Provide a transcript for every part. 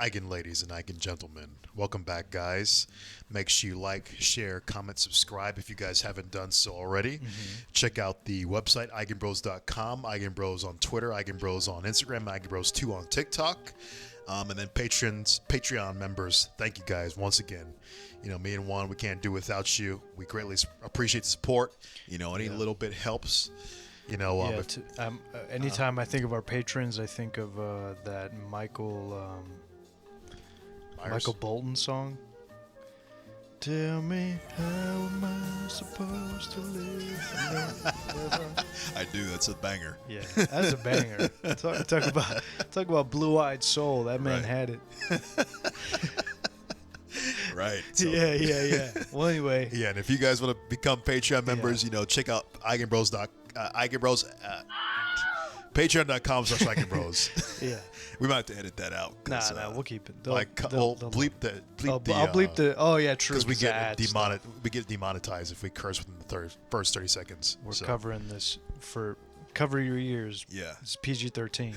Eigen ladies and Eigen gentlemen, welcome back, guys. Make sure you like, share, comment, subscribe if you guys haven't done so already. Check out the website, eigenbros.com, Eigenbros on Twitter, Eigenbros on Instagram, Eigenbros2 on TikTok. And then Patreon members, thank you guys once again. You know, me and Juan, we can't do without you. We greatly appreciate the support. You know, any little bit helps. You know, anytime I think of our patrons, I think of that Michael Bolton song. Tell me, how am I supposed to live? I do. That's a banger. Yeah, that's a banger. Talk about blue-eyed soul. That man had it. Right. So. Yeah. Well, anyway. Yeah, and if you guys want to become Patreon members, you know, check out Eigenbros. Patreon.com/Eigenbros. Yeah. We might have to edit that out. Nah, we'll keep it. I'll bleep the. I'll bleep the. Oh yeah, true. Because we get demonetized if we curse within the first 30 seconds. We're covering this for cover your ears. Yeah. It's PG-13.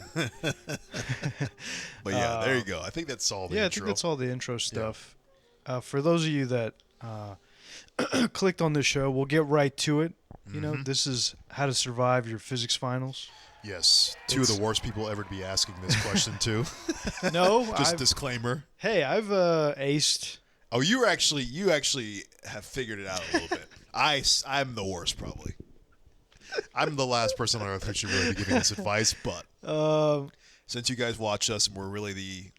But yeah, there you go. I think that's all the intro. I think that's all the intro stuff. Yeah. For those of you that clicked on this show, we'll get right to it. You know, this is how to survive your physics finals. Yes, two of the worst people ever to be asking this question to. No, just disclaimer. Hey, I've aced. Oh, you actually have figured it out a little bit. I'm the worst probably. I'm the last person on earth who should really be giving this advice, but since you guys watch us and we're really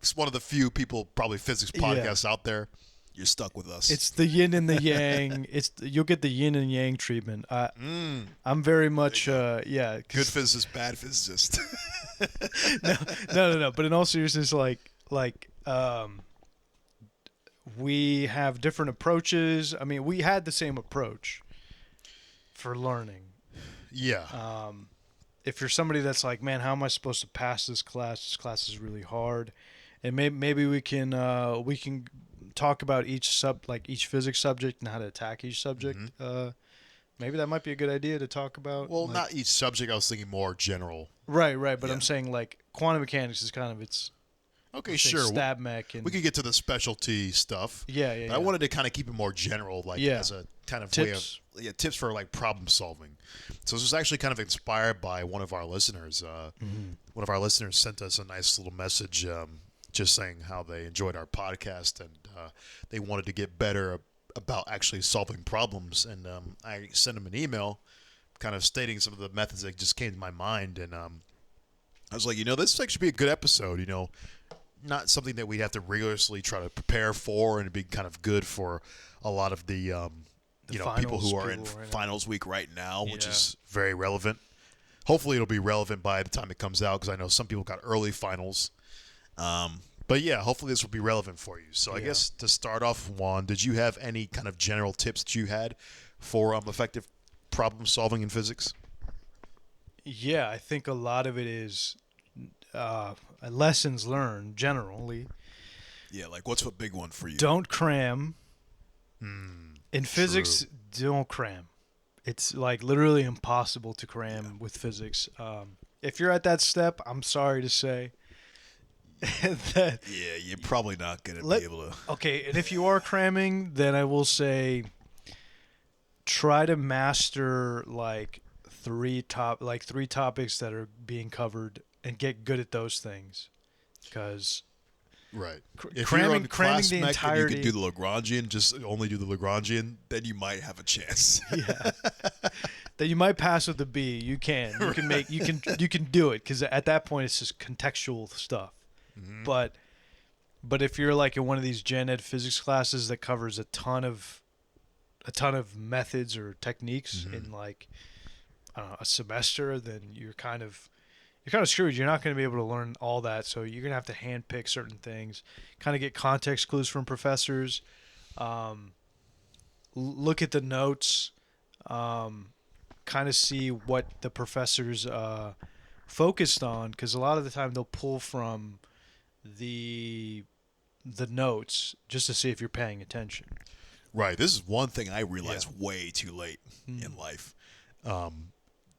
it's one of the few people probably physics podcasts out there. You're stuck with us. It's the yin and the yang. You'll get the yin and yang treatment. I'm very much good physicist, bad physicist. No. But in all seriousness, we have different approaches. I mean, we had the same approach for learning. Yeah. If you're somebody that's like, man, how am I supposed to pass this class? This class is really hard, and maybe we can talk about each physics subject and how to attack each subject. Maybe that might be a good idea to talk about. Well, not each subject. I was thinking more general. Right. But I'm saying like quantum mechanics is kind of its. Okay, sure. Stab mech. And we could get to the specialty stuff. Yeah. I wanted to kind of keep it more general, as a kind of tips. Way of tips for like problem solving. So this was actually kind of inspired by one of our listeners. One of our listeners sent us a nice little message. Just saying how they enjoyed our podcast and they wanted to get better about actually solving problems. And I sent them an email kind of stating some of the methods that just came to my mind. And I was like, this would actually be a good episode, not something that we'd have to rigorously try to prepare for and it'd be kind of good for a lot of the people who are in finals week right now, which is very relevant. Hopefully it'll be relevant by the time it comes out because I know some people got early finals. But yeah, hopefully this will be relevant for you. So I guess to start off, Juan, did you have any kind of general tips that you had for effective problem solving in physics? Yeah, I think a lot of it is lessons learned generally. Yeah, like what's a big one for you? Don't cram. In physics, don't cram. It's like literally impossible to cram with physics. If you're at that step, I'm sorry to say. You're probably not going to be able to. Okay, and if you are cramming, then I will say try to master three topics that are being covered and get good at those things. Because if cramming, you're on class the mech entirety, and you could do the Lagrangian, just only do the Lagrangian, then you might have a chance. Yeah. That you might pass with a B. You can do it because at that point it's just contextual stuff. But if you're like in one of these gen ed physics classes that covers a ton of methods or techniques in a semester, then you're kind of screwed. You're not going to be able to learn all that, so you're going to have to handpick certain things, kind of get context clues from professors, look at the notes, kind of see what the professors focused on, because a lot of the time they'll pull from the notes just to see if you're paying attention. Right. This is one thing I realized way too late in life.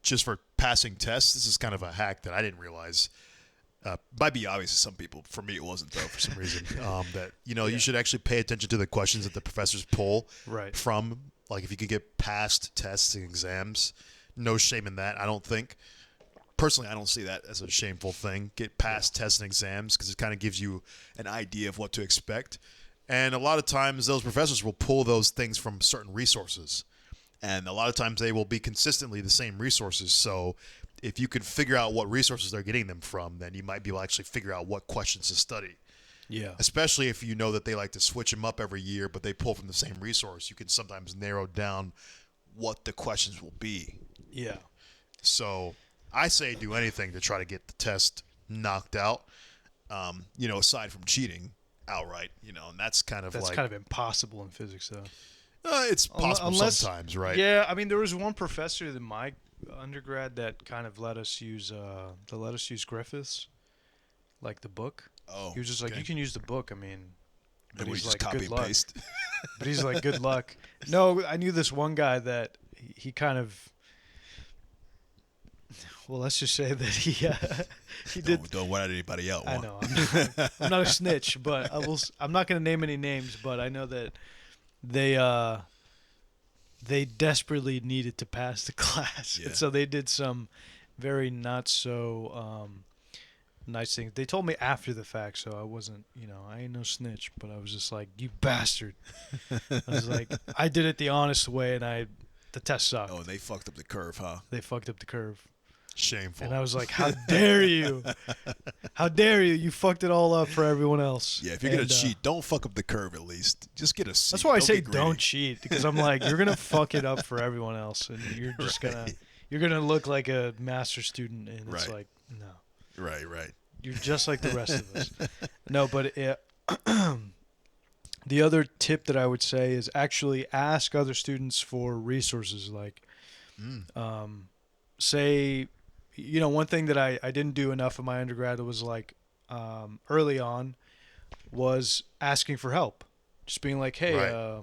Just for passing tests, this is kind of a hack that I didn't realize. might be obvious to some people. For me, it wasn't though. For some reason, that you should actually pay attention to the questions that the professors pull from. Like if you could get past tests and exams, no shame in that. I don't think. Personally, I don't see that as a shameful thing. Get past tests and exams because it kind of gives you an idea of what to expect. And a lot of times, those professors will pull those things from certain resources, and a lot of times they will be consistently the same resources. So if you could figure out what resources they're getting them from, then you might be able to actually figure out what questions to study. Yeah. Especially if you know that they like to switch them up every year, but they pull from the same resource, you can sometimes narrow down what the questions will be. Yeah. So I say do anything to try to get the test knocked out, aside from cheating outright, and that's kind of kind of impossible in physics, though. It's possible sometimes, right? Yeah, I mean, there was one professor in my undergrad that kind of let us use Griffiths, like the book. Oh, he was just like, you can use the book. I mean, but he's like, copy good and luck. paste. But he's like, good luck. No, I knew this one guy that he kind of. Well, let's just say that he did. Don't wet anybody out. I know. I'm not a snitch, but I'm not going to name any names, but I know that they desperately needed to pass the class, and so they did some very not so nice things. They told me after the fact, so I wasn't, I ain't no snitch, but I was just like, you bastard. I was like, I did it the honest way, and the test sucked. Oh, they fucked up the curve, huh? They fucked up the curve. Shameful. And I was like, how dare you? How dare you? You fucked it all up for everyone else. Yeah, if you're going to cheat, don't fuck up the curve at least. Just get a C. That's why I say don't cheat, because I'm like, you're going to fuck it up for everyone else, and you're just you're going to look like a master student, and it's like, no. Right. You're just like the rest of us. No, but the other tip that I would say is actually ask other students for resources. Like, say, one thing that I didn't do enough in my undergrad was like early on was asking for help. Just being like, hey,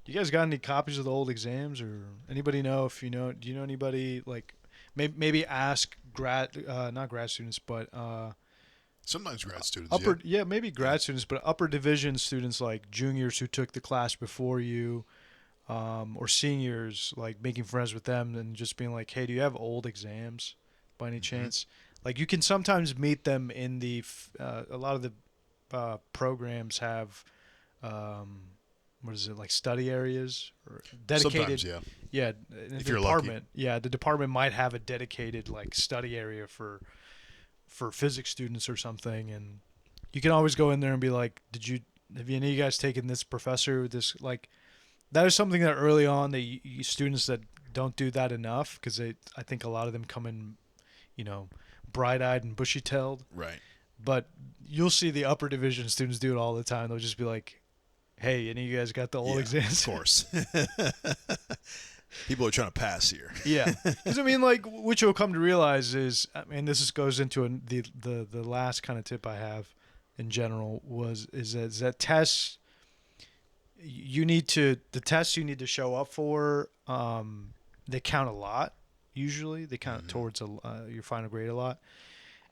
you guys got any copies of the old exams, or anybody know do you know anybody, like maybe ask not grad students, but sometimes grad students. Maybe grad students, but upper division students, like juniors who took the class before you, or seniors, like making friends with them and just being like, hey, do you have old exams by any chance? Like, you can sometimes meet them in a lot of the programs have like study areas or dedicated. Sometimes, in the department. Yeah, the department might have a dedicated like study area for physics students or something, and you can always go in there and be like, have any of you guys taken this professor, this, like, that is something that early on students that don't do that enough, because I think a lot of them come in, bright-eyed and bushy-tailed. Right. But you'll see the upper division students do it all the time. They'll just be like, hey, any of you guys got the old exams? Of course. People are trying to pass here. Yeah. Because, I mean, like, what you'll come to realize is, this goes into the last kind of tip I have in general is that tests, the tests you need to show up for, they count a lot. Usually they count towards your final grade a lot,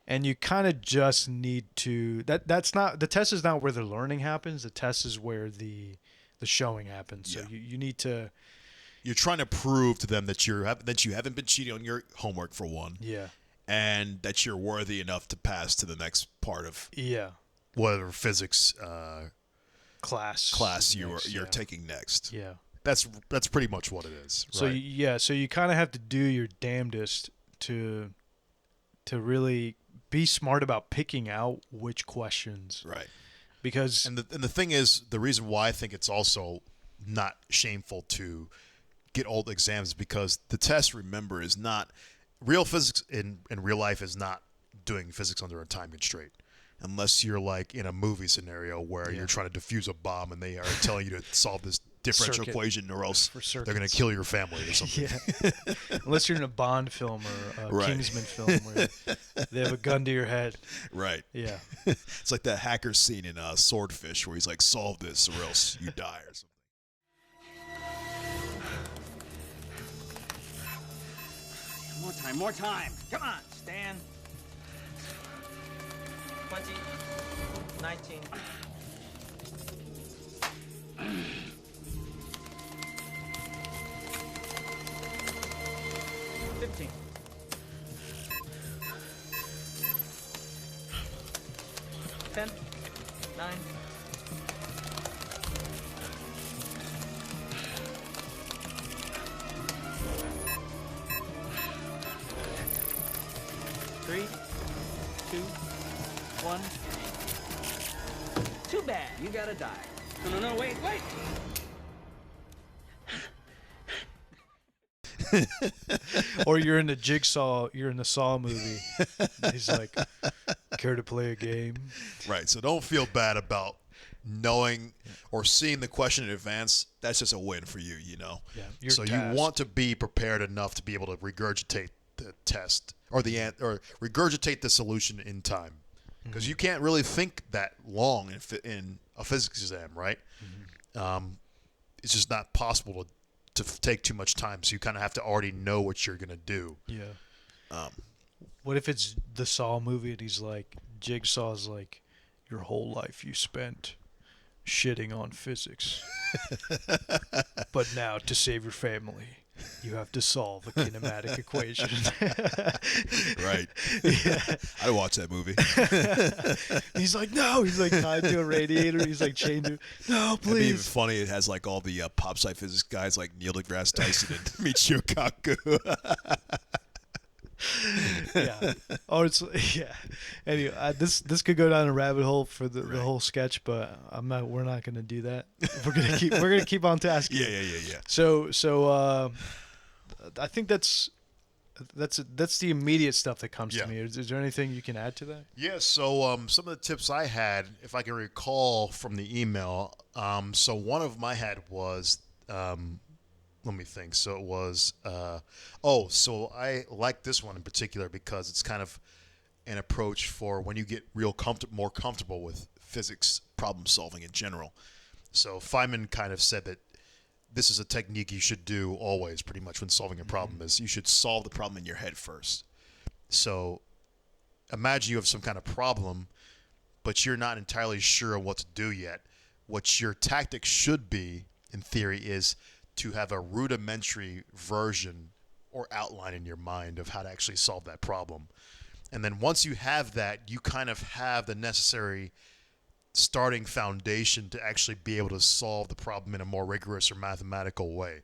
and you kind of just need to. That's not, the test is not where the learning happens. The test is where the showing happens. So you need to. You're trying to prove to them that you haven't been cheating on your homework, for one. Yeah. And that you're worthy enough to pass to the next part of. Yeah. Whatever physics class you're taking next. Yeah. That's pretty much what it is. So right? So you kind of have to do your damnedest to really be smart about picking out which questions. Right. Because and the thing is, the reason why I think it's also not shameful to get old exams is because the test, remember, is not real physics in real life is not doing physics under a time constraint. Unless you're like in a movie scenario where you're trying to defuse a bomb and they are telling you to solve this differential equation, or else they're going to kill your family or something. Yeah. Unless you're in a Bond film or a Kingsman film where they have a gun to your head. Right. Yeah. It's like that hacker scene in Swordfish where he's like, solve this or else you die or something. More time. Come on, Stan. 20, 19. 15. 10, 9. 3, 2, 1. Too bad. You gotta die. No, wait. Or you're in the Saw movie. He's like, care to play a game? Right. So don't feel bad about knowing or seeing the question in advance. That's just a win for you, you know. Yeah. So you want to be prepared enough to be able to regurgitate the test or regurgitate the solution in time, because you can't really think that long in a physics exam, right? It's just not possible to take too much time. So you kind of have to already know what you're gonna do. Yeah. What if it's the Saw movie and he's like, Jigsaw's like, your whole life you spent shitting on physics, but now to save your family, you have to solve a kinematic equation. Right. Yeah. I watched that movie. He's like, no. He's like tied to a radiator. He's like chained to. No, It'd be even please. funny. It has like all the pop sci physics guys like Neil deGrasse Tyson and Michio Kaku. Yeah. Oh, it's yeah. Anyway, this could go down a rabbit hole for the whole sketch, but we're not gonna do that. We're gonna keep on task. Yeah. So I think that's the immediate stuff that comes to me. Is there anything you can add to that? Yeah, so some of the tips I had, if I can recall from the email, so one of them I had was, let me think. So it was, so I like this one in particular because it's kind of an approach for when you get more comfortable with physics problem solving in general. So Feynman kind of said that this is a technique you should do always, pretty much when solving a problem, is you should solve the problem in your head first. So imagine you have some kind of problem, but you're not entirely sure what to do yet. What your tactic should be, in theory, is to have a rudimentary version or outline in your mind of how to actually solve that problem. And then once you have that, you kind of have the necessary starting foundation to actually be able to solve the problem in a more rigorous or mathematical way.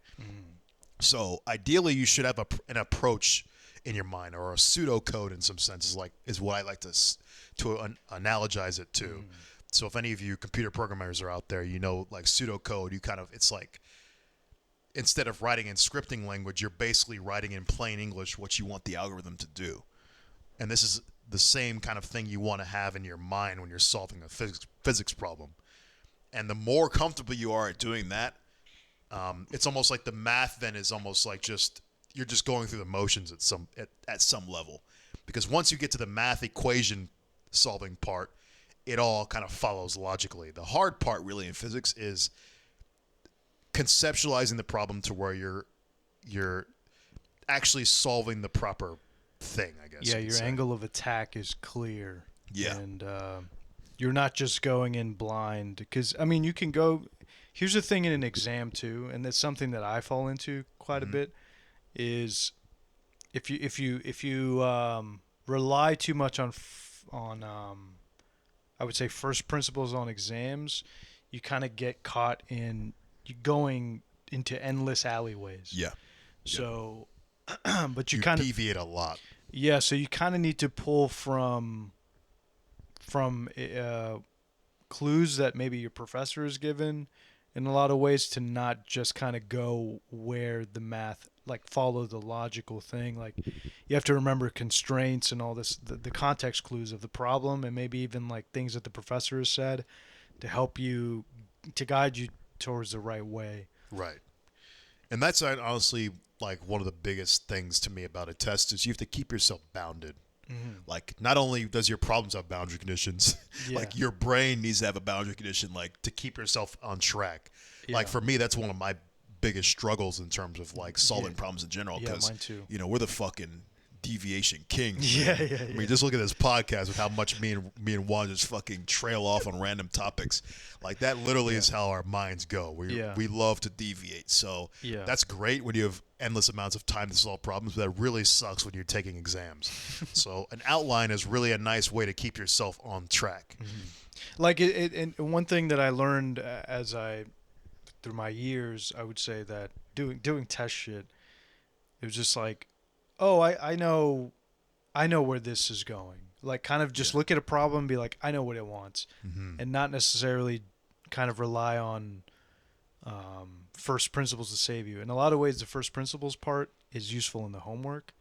So ideally, you should have an approach in your mind, or a pseudocode in some sense is what I like to analogize it to. So if any of you computer programmers are out there, you know, like pseudocode, it's like, instead of writing in scripting language, you're basically writing in plain English what you want the algorithm to do. And this is the same kind of thing you want to have in your mind when you're solving a physics problem. And the more comfortable you are at doing that, it's almost like the math then is almost like you're just going through the motions at some level. Because once you get to the math equation solving part, it all kind of follows logically. The hard part really in physics is conceptualizing the problem to where you're actually solving the proper thing, I guess. Yeah, your angle of attack is clear. Yeah. And you're not just going in blind. Because, I mean, you can go... Here's the thing in an exam, too, and that's something that I fall into quite a bit, is if you rely too much on I would say first principles on exams, you kind of get caught in going into endless alleyways. Yeah. So, but you You kind of deviate a lot. Yeah, so you kind of need to pull from clues that maybe your professor has given in a lot of ways, to not just kind of go where the math, like follow the logical thing. Like you have to remember constraints and all this, the context clues of the problem, and maybe even like things that the professor has said to help you, to guide you towards the right way. Right. And that's honestly like one of the biggest things to me about a test is you have to keep yourself bounded. Like, not only does your problems have boundary conditions, like your brain needs to have a boundary condition, like to keep yourself on track. Like for me, that's one of my biggest struggles in terms of like solving problems in general. Yeah, Because mine too. you know, we're the fucking deviation king. Yeah. I mean, just look at this podcast with how much me and Juan just fucking trail off on random topics. Like that literally is how our minds go. We love to deviate. So that's great when you have endless amounts of time to solve problems, but that really sucks when you're taking exams. So an outline is really a nice way to keep yourself on track. Like and one thing that I learned through my years, I would say that doing test shit, it was just like, oh, I know where this is going. Like, kind of just look at a problem and be like, I know what it wants, and not necessarily kind of rely on first principles to save you. In a lot of ways, the first principles part is useful in the homework,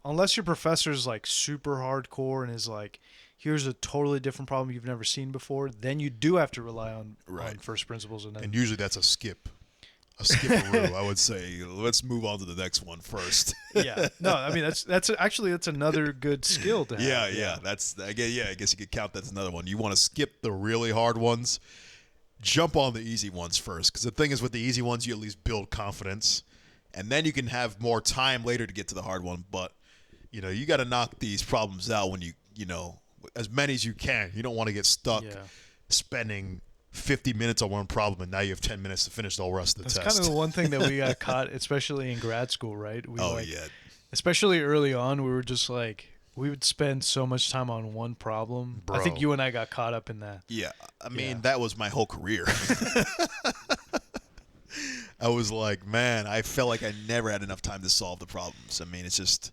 unless your professor's like super hardcore and is like, here's a totally different problem you've never seen before. Then you do have to rely on first principles, and usually that's a skip. A skip-a-roo. I would say let's move on to the next one first. Yeah. No, I mean that's another good skill to have. Yeah. I guess you could count that's another one. You want to skip The really hard ones, jump on the easy ones first. Because the thing is, with the easy ones, you at least build confidence, and then you can have more time later to get to the hard one. But you got to knock these problems out when you know as many as you can. You don't want to get stuck spending 50 minutes on one problem, and now you have 10 minutes to finish the whole rest of the test. That's kind of the one thing that we got caught, especially in grad school, right? Yeah. Especially early on, we were just like, we would spend so much time on one problem. Bro. I think you and I got caught up in that. Yeah. I mean, that was my whole career. I was like, man, I felt like I never had enough time to solve the problems. I mean, it's just...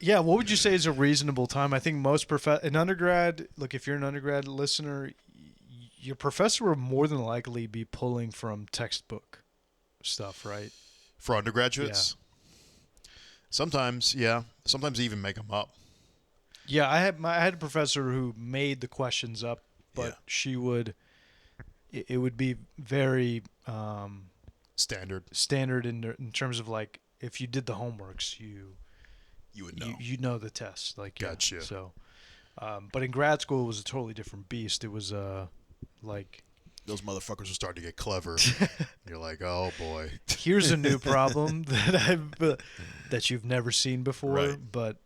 Yeah, what would you say is a reasonable time? I think most in undergrad, look, if you're an undergrad listener, your professor will more than likely be pulling from textbook stuff, right? For undergraduates? Yeah. Sometimes, yeah. Sometimes they even make them up. Yeah, I had a professor who made the questions up, but she would... It would be very... standard in terms of, like, if you did the homeworks, you would know. You know the test. Like, gotcha. So, but in grad school, it was a totally different beast. It was like... Those motherfuckers are starting to get clever. You're like, oh, boy. Here's a new problem that you've never seen before, right. But...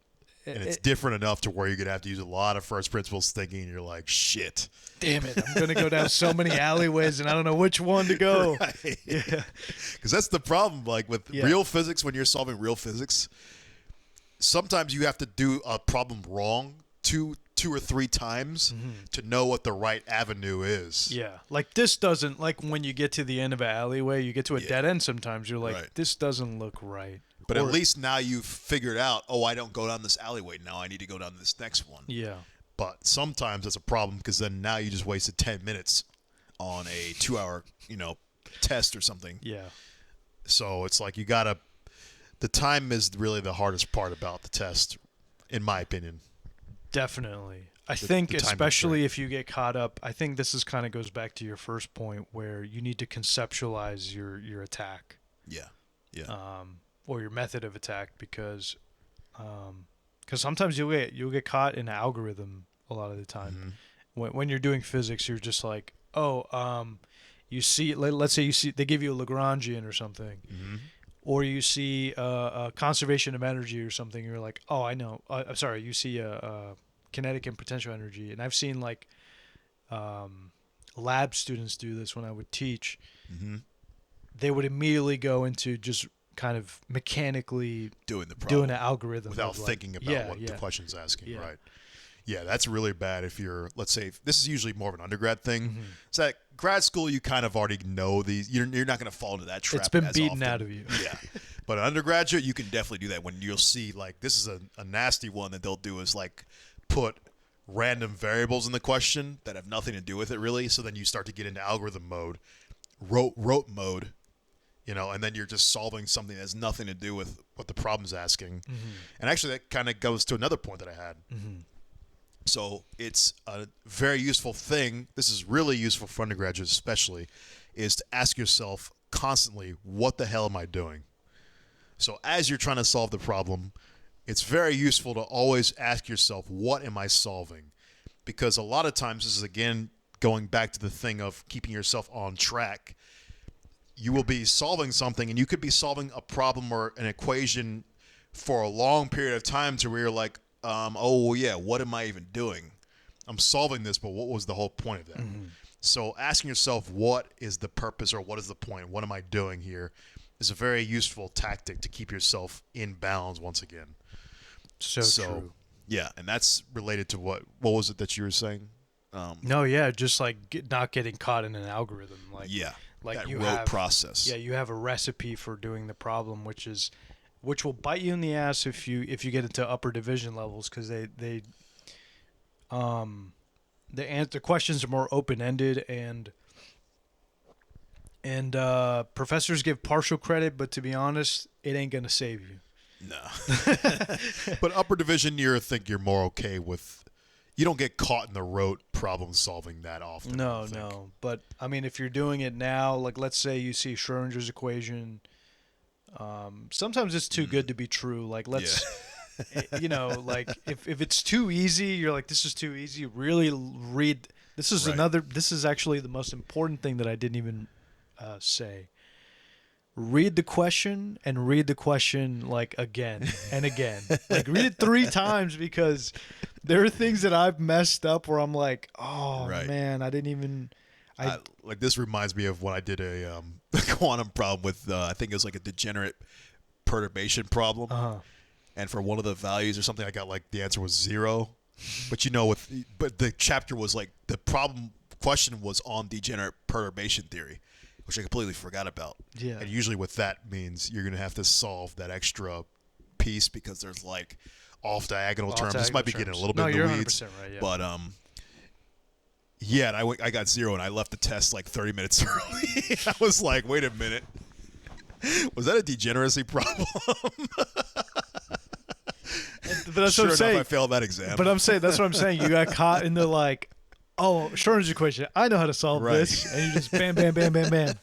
And it's different enough to where you're going to have to use a lot of first principles thinking, and you're like, shit. Damn it, I'm going to go down so many alleyways, and I don't know which one to go. Right. Yeah. Because that's the problem. Like, with real physics, when you're solving real physics, sometimes you have to do a problem wrong two or three times to know what the right avenue is. Yeah. Like, this doesn't... Like, when you get to the end of an alleyway, you get to a dead end sometimes. You're like, this doesn't look right. But at least now you've figured out, oh, I don't go down this alleyway. Now I need to go down this next one. Yeah. But sometimes that's a problem because then now you just wasted 10 minutes on a 2-hour, test or something. Yeah. So it's like the time is really the hardest part about the test, in my opinion. Definitely. I think especially if you get caught up, I think this is kind of goes back to your first point where you need to conceptualize your attack. Yeah. Yeah. Or your method of attack, because sometimes you'll get caught in an algorithm a lot of the time. When you're doing physics, you're just like, you see, let's say they give you a Lagrangian or something, or you see a conservation of energy or something. You're like, oh, I know. I'm sorry, you see a kinetic and potential energy, and I've seen like lab students do this when I would teach. They would immediately go into just kind of mechanically doing an algorithm without thinking about what the question's asking, right? Yeah, that's really bad if you're, let's say, this is usually more of an undergrad thing. So at grad school, you kind of already know these. You're not going to fall into that trap. It's been beaten often. out of you. Yeah. But an undergraduate, you can definitely do that when you'll see, like, this is a nasty one that they'll do is, like, put random variables in the question that have nothing to do with it, really. So then you start to get into algorithm mode, rote mode, and then you're just solving something that has nothing to do with what the problem's asking. And actually, that kind of goes to another point that I had. So it's a very useful thing. This is really useful for undergraduates especially, is to ask yourself constantly, what the hell am I doing? So as you're trying to solve the problem, it's very useful to always ask yourself, what am I solving? Because a lot of times, this is, again, going back to the thing of keeping yourself on track. You will be solving something, and you could be solving a problem or an equation for a long period of time to where you're like, oh yeah, what am I even doing? I'm solving this, but what was the whole point of that? Mm-hmm. So asking yourself, what is the purpose or what is the point? What am I doing here? Is a very useful tactic to keep yourself in bounds once again. So true. Yeah, and that's related to what was it that you were saying? No, yeah, just like not getting caught in an algorithm. Like, Yeah, like that you rote have process. Yeah, you have a recipe for doing the problem, which will bite you in the ass if you get into upper division levels, because the questions are more open ended, and professors give partial credit, but to be honest, it ain't gonna save you. No. But upper division, I think you're more okay with. You don't get caught in the rote problem solving that often. No. But I mean, if you're doing it now, like let's say you see Schrodinger's equation, sometimes it's too good to be true. Like let's, like if it's too easy, you're like, this is too easy. Really read. This is right. This is actually the most important thing that I didn't even say. Read the question and read the question like again and again. Like read it 3 times, because there are things that I've messed up where I'm like, oh Right. man, I didn't even. Like this reminds me of when I did a quantum problem with I think it was like a degenerate perturbation problem, and for one of the values or something, I got like the answer was 0, but but the chapter was like the question was on degenerate perturbation theory, which I completely forgot about. Yeah. And usually what that means, you're going to have to solve that extra piece because there's like off diagonal terms. This might be getting a little bit in the weeds. Right, yeah. But yeah, and I got 0 and I left the test like 30 minutes early. I was like, wait a minute. Was that a degeneracy problem? But that's sure what I'm saying. enough, I failed that exam. But that's what I'm saying. You got caught in the like, oh, Schrodinger's equation. I know how to solve this, and you just bam, bam, bam, bam, bam,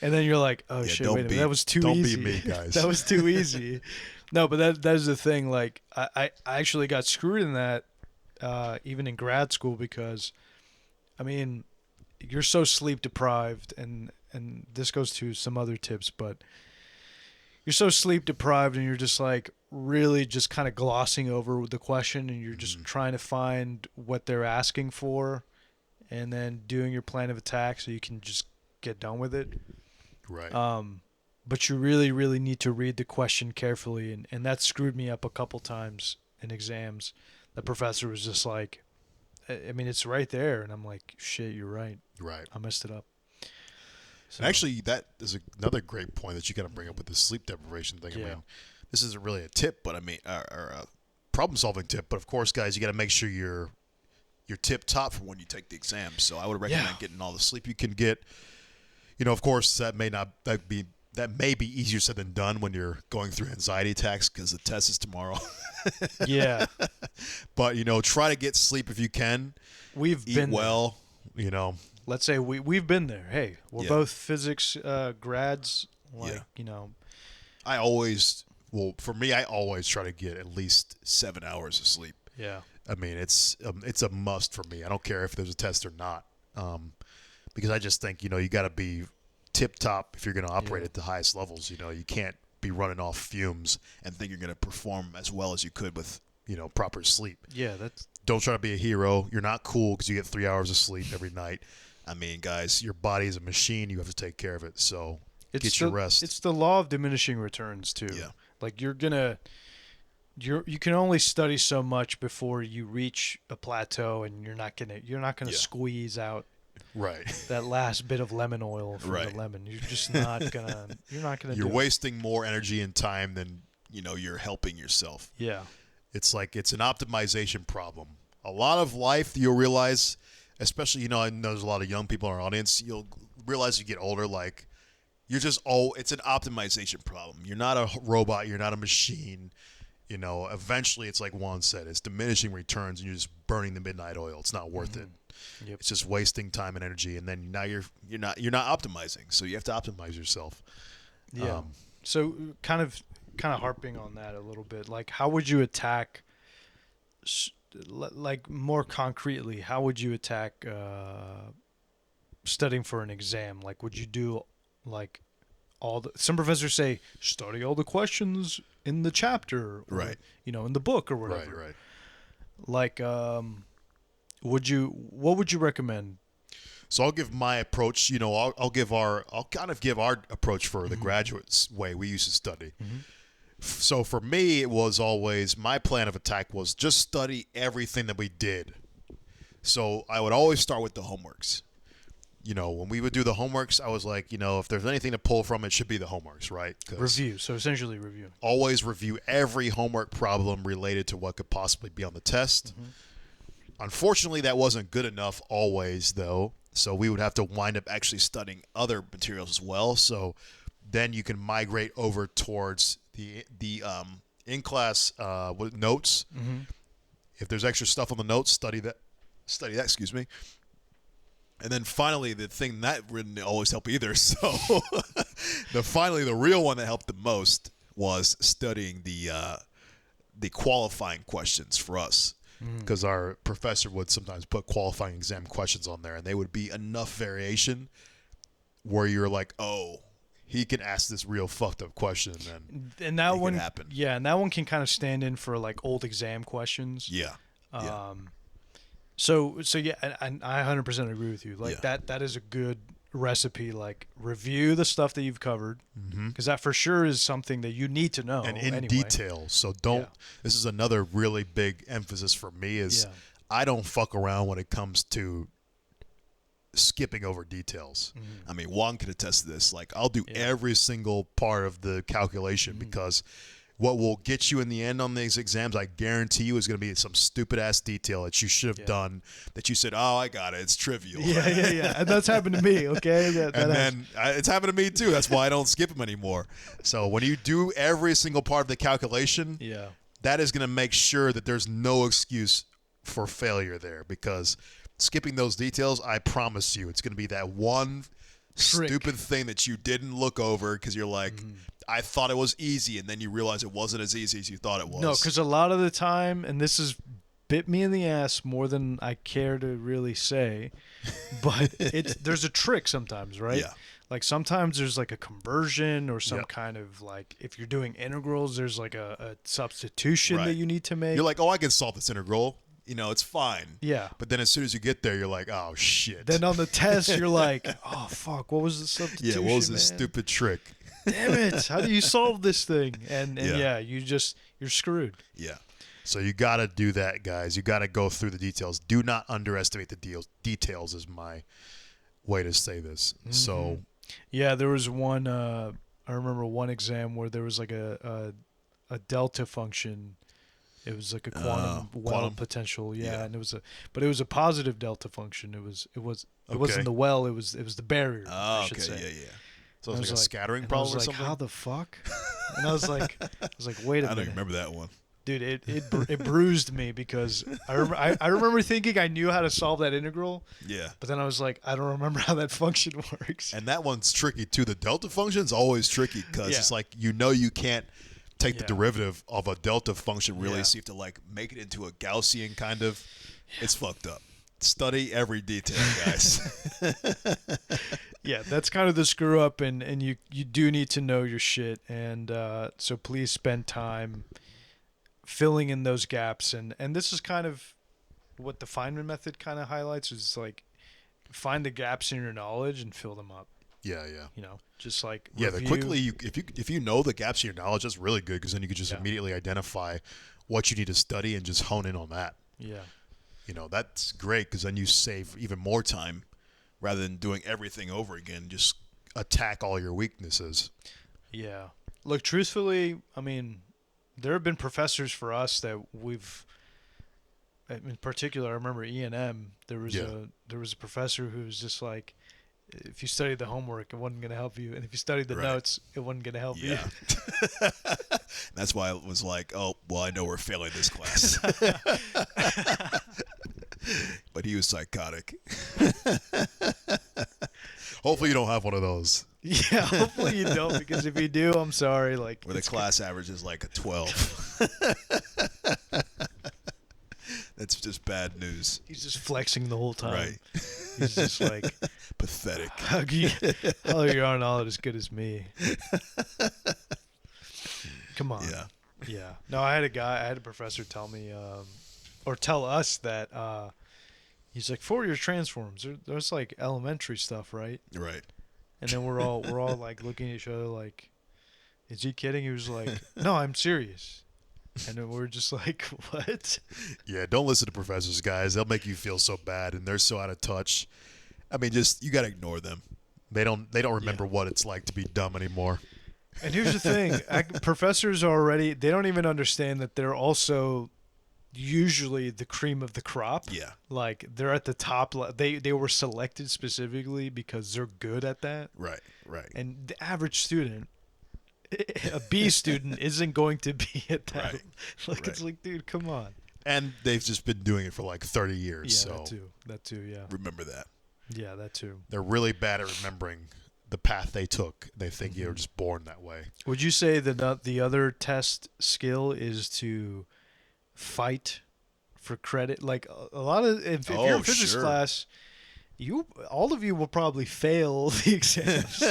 and then you're like, oh shit, wait a minute, that was too easy. Don't be me, guys. That was too easy. No, but that is the thing. Like, I actually got screwed in that, even in grad school, because, I mean, you're so sleep deprived, and this goes to some other tips, but you're so sleep deprived, and you're just like really just kind of glossing over the question, and you're just trying to find what they're asking for, and then doing your plan of attack so you can just get done with it. Right. But you really, really need to read the question carefully, and that screwed me up a couple times in exams. The professor was just like, I mean, it's right there, and I'm like, shit, you're right. Right. I messed it up. So. And actually, that is another great point that you got to bring up with the sleep deprivation thing. Yeah. I mean, this isn't really a tip, but I mean, or a problem-solving tip. But of course, guys, you got to make sure you're tip top for when you take the exam. So I would recommend getting all the sleep you can get. You know, of course, that may be easier said than done when you're going through anxiety attacks because the test is tomorrow. Yeah. But try to get sleep if you can. We've Eat been well. There. Let's say we've been there. Hey, we're both physics grads. For me, I always try to get at least 7 hours of sleep. Yeah. I mean, it's a must for me. I don't care if there's a test or not, because I just think you got to be tip top if you're going to operate at the highest levels. You can't be running off fumes and think you're going to perform as well as you could with proper sleep. Yeah, Don't try to be a hero. You're not cool because you get 3 hours of sleep every night. I mean, guys, your body is a machine. You have to take care of it. So get your rest. It's the law of diminishing returns too. Yeah. Like you can only study so much before you reach a plateau, and you're not gonna squeeze out that last bit of lemon oil from the lemon. You're just not gonna. You're not gonna. You're wasting more energy and time than you're helping yourself. Yeah. It's like it's an optimization problem. A lot of life, you'll realize, especially I know there's a lot of young people in our audience. You'll realize you get older, like it's an optimization problem. You're not a robot. You're not a machine. Eventually, it's like Juan said, it's diminishing returns, and you're just burning the midnight oil. It's not worth it. Yep. It's just wasting time and energy, and then now you're not optimizing. So you have to optimize yourself. Yeah. So kind of harping on that a little bit, like how would you attack, like more concretely, how would you attack studying for an exam? Like would you do like some professors say study all the questions in the chapter, or, Right. in the book or whatever. Right, right. Like, what would you recommend? So I'll give my approach. I'll kind of give our approach for the graduates way we used to study. So for me, it was always my plan of attack was just study everything that we did. So I would always start with the homeworks. When we would do the homeworks, I was like, if there's anything to pull from, it should be the homeworks, right? Review. So essentially review. Always review every homework problem related to what could possibly be on the test. Unfortunately, that wasn't good enough always, though. So we would have to wind up actually studying other materials as well. So then you can migrate over towards the in-class notes. If there's extra stuff on the notes, study that. Excuse me. And then finally, the thing that didn't always help either. So the real one that helped the most was studying the qualifying questions for us. Because our professor would sometimes put qualifying exam questions on there, and they would be enough variation where you're like, oh, he can ask this real fucked up question, and that one can happen. Yeah, and that one can kind of stand in for like old exam questions. Yeah. So yeah, and I 100% agree with you. Like Yeah. that is a good recipe. Like review the stuff that you've covered, because that for sure is something that you need to know And in anyway. detail. So don't. Yeah. This is another really big emphasis for me is I don't fuck around when it comes to skipping over details. I mean, Juan could attest to this. Like, I'll do every single part of the calculation because what will get you in the end on these exams, I guarantee you, is going to be some stupid ass detail that you should have done that you said, oh, I got it. It's trivial. Yeah. And that's happened to me, okay? It's happened to me too. That's why I don't skip them anymore. So when you do every single part of the calculation, that is going to make sure that there's no excuse for failure there, because skipping those details, I promise you, it's going to be that one stupid thing that you didn't look over because you're like, I thought it was easy, and then you realize it wasn't as easy as you thought it was. No, because a lot of the time, and this has bit me in the ass more than I care to really say, but there's a trick sometimes, right? Yeah. Like sometimes there's like a conversion or some kind of like, if you're doing integrals, there's like a substitution that you need to make. You're like, oh, I can solve this integral. It's fine. Yeah. But then as soon as you get there, you're like, oh, shit. Then on the test, you're like, oh, fuck, what was the substitution? Yeah, what was this stupid trick? Damn it. How do you solve this thing? And you're screwed. Yeah. So you got to do that, guys. You got to go through the details. Do not underestimate the details is my way to say this. So. Yeah, there was one, I remember one exam where there was like a delta function. It was like a quantum potential, and it was a positive delta function. It wasn't the well, it was the barrier. I should say. Yeah. So it was like a scattering problem or something. How the fuck? And I was like, wait a minute. I don't remember that one. Dude, it bruised me because I remember thinking I knew how to solve that integral. Yeah. But then I was like, I don't remember how that function works. And that one's tricky too. The delta function's always tricky because it's like you can't take the derivative of a delta function really, so you have to like make it into a Gaussian kind of. It's fucked up. Study every detail, guys. Yeah, that's kind of the screw up, and you do need to know your shit, and so please spend time filling in those gaps, and this is kind of what the Feynman method kind of highlights, is like find the gaps in your knowledge and fill them up. Yeah. Just like the quickly if you know the gaps in your knowledge, that's really good because then you can just immediately identify what you need to study and just hone in on that. Yeah. That's great because then you save even more time rather than doing everything over again. Just attack all your weaknesses. Yeah. Look, truthfully, I mean, there have been professors for us that in particular, I remember E&M, there was a professor who was just like, if you studied the homework, it wasn't going to help you. And if you studied the notes, it wasn't going to help you. That's why it was like, oh, well, I know we're failing this class. But he was psychotic. Hopefully you don't have one of those. Yeah, hopefully you don't, because if you do, I'm sorry. Like, where the class average is like a 12. That's just bad news. He's just flexing the whole time. Right. He's just like, Pathetic. how you are not as good as me? Come on. Yeah. Yeah. No, I had a professor tell me, or tell us that he's like, Fourier transforms. There's like elementary stuff, right? Right. And then we're all like looking at each other like, is he kidding? He was like, no, I'm serious. And then we're just like, what? Yeah, don't listen to professors, guys. They'll make you feel so bad, and they're so out of touch. I mean, just you gotta ignore them. They don't remember what it's like to be dumb anymore. And here's the thing: professors are they don't even understand that they're also usually the cream of the crop. Yeah. Like they're at the top. They were selected specifically because they're good at that. Right. Right. And the average student, a B student, isn't going to be at that. Right. Like it's like, dude, come on. And they've just been doing it for like 30 years. Yeah, so that too. Yeah. Remember that. Yeah, that too. they're really bad at remembering the path they took. They think you're just born that way. Would you say that the other test skill is to fight for credit? Like a lot of if you're in physics sure. class, all of you will probably fail the exams.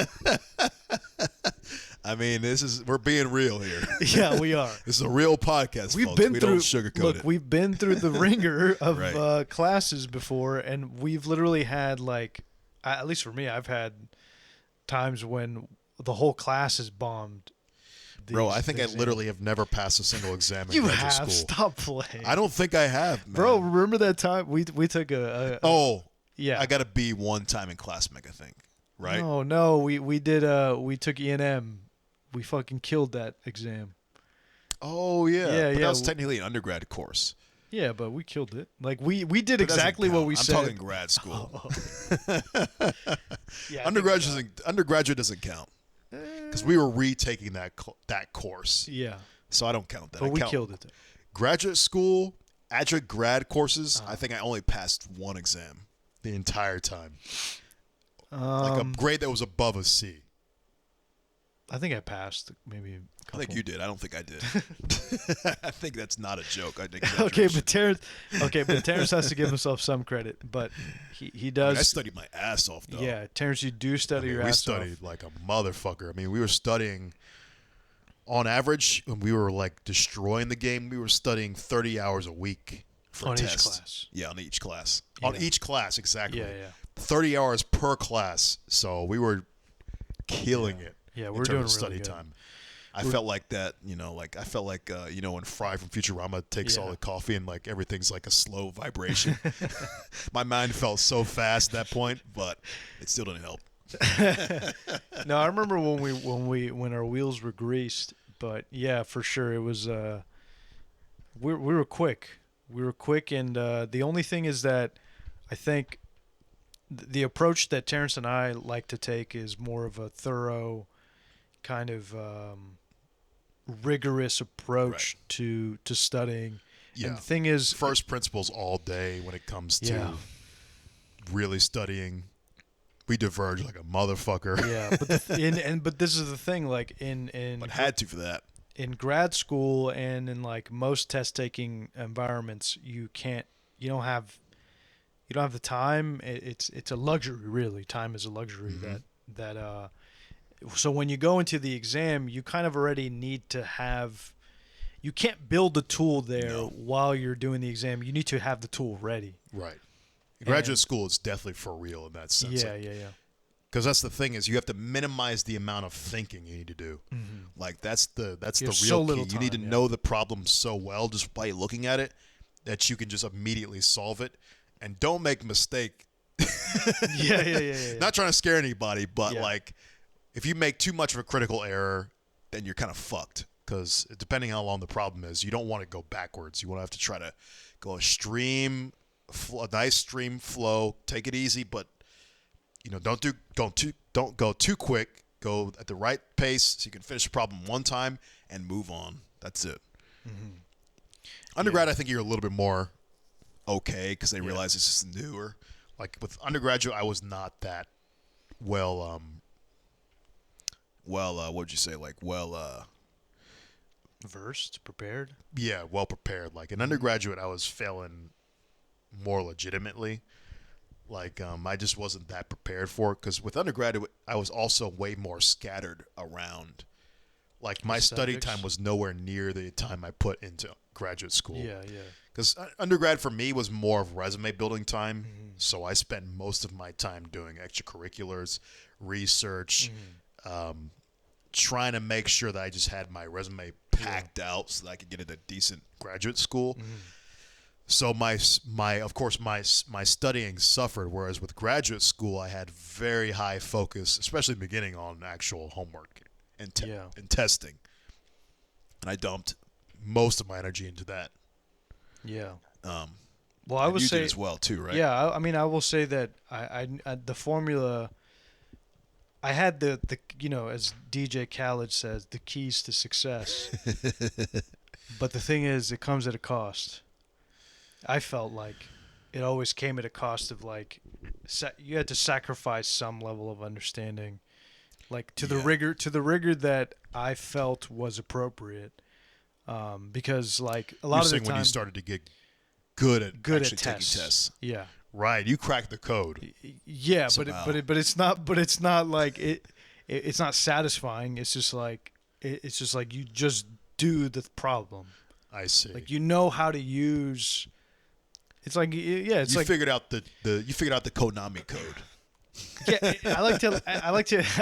I mean, we're being real here. Yeah, we are. This is a real podcast, We've folks. been We through. don't sugarcoat it. We've been through the ringer of Right. classes before, and we've literally had like, at least for me, I've had times when the whole class is bombed. Bro, I think I literally have never passed a single exam in You graduate have. school. Stop playing. I don't think I have, man. Bro, remember that time we took yeah. I got a B one time in class mech, I think. Right? No, we did we took E&M. We fucking killed that exam. Oh, yeah. Yeah, But yeah. that was technically an undergrad course. Yeah, but we killed it. Like we did That doesn't exactly what count. we I'm said. talking grad school. Yeah, Undergraduate doesn't count. Because we were retaking that course. Yeah, So I don't count that. but I we count killed it. graduate school, adjunct grad courses. I think I only passed one exam the entire time. Like a grade that was above a C. I think I passed maybe. I think you did. I don't think I did. I think that's not a joke. I think. Okay, but Terrence has to give himself some credit, but he does. I studied my ass off, though. Yeah, Terrence, you do study your we ass studied off. like a motherfucker. I mean, we were studying, on average, when we were like destroying the game, we were studying 30 hours a week for On a each test. class. Yeah, on each class. Yeah. On each class, exactly. Yeah, yeah. 30 hours per class. So we were killing it. Yeah, in we're terms doing of study really good. time. I felt like that, I felt like, when Fry from Futurama takes all Yeah. the coffee and like everything's like a slow vibration. My mind felt so fast at that point, but it still didn't help. No, I remember when our wheels were greased, but yeah, for sure it was. We were quick. We were quick, and the only thing is that I think the approach that Terrence and I like to take is more of a thorough, kind of rigorous approach to studying. Yeah. And the thing is, First principles all day when it comes to Yeah. really studying. We diverge like a motherfucker. yeah, but this is the thing, like in But had to for that. in grad school and in like most test taking environments, you don't have the time. It's a luxury, really. Time is a luxury that so when you go into the exam, you kind of already need to have. You can't build the tool there while you're doing the exam. You need to have the tool ready. Right. Graduate school is definitely for real in that sense. Yeah. Because that's the thing is you have to minimize the amount of thinking you need to do. Like that's the You have real so key. little You need to time, yeah. know the problem so well just by looking at it that you can just immediately solve it. And don't make a mistake. Yeah. Not trying to scare anybody, but Yeah. like if you make too much of a critical error, then you're kind of fucked. Because depending how long the problem is, you don't want to go backwards. You want to have to try to go a nice stream flow. Take it easy, but don't go too quick. Go at the right pace so you can finish the problem one time and move on. That's it. Undergrad, I think you're a little bit more okay because they realize this is newer. Like with undergraduate, I was not that well. What'd you say? Like Versed, prepared. well prepared. Like in undergraduate, I was failing more legitimately. Like, I just wasn't that prepared for it because with undergraduate, I was also way more scattered around. Like, my study subjects? time was nowhere near the time I put into graduate school. Yeah. Because undergrad for me was more of resume building time. Mm-hmm. So I spent most of my time doing extracurriculars, research, Mm-hmm. trying to make sure that I just had my resume packed out so that I could get into decent graduate school. Mm-hmm. So my studying suffered, whereas with graduate school I had very high focus, especially in the beginning, on actual homework and and testing, and I dumped most of my energy into that. Yeah. Um, Well, I and would you say did as well too, right? Yeah, I mean, I will say that I the formula. I had the as DJ Khaled says, the keys to success. But the thing is, it comes at a cost. I felt like it always came at a cost of like you had to sacrifice some level of understanding, like to the rigor that I felt was appropriate. Because like a lot You're of the saying time, when you started to get good at actually taking tests. tests, Yeah. right? You cracked the code. Yeah, somehow. but it's not like it's not satisfying. It's just like you just do the problem. I see. Like you know how to use. It's like it's you like figured out you figured out the Konami code. yeah. I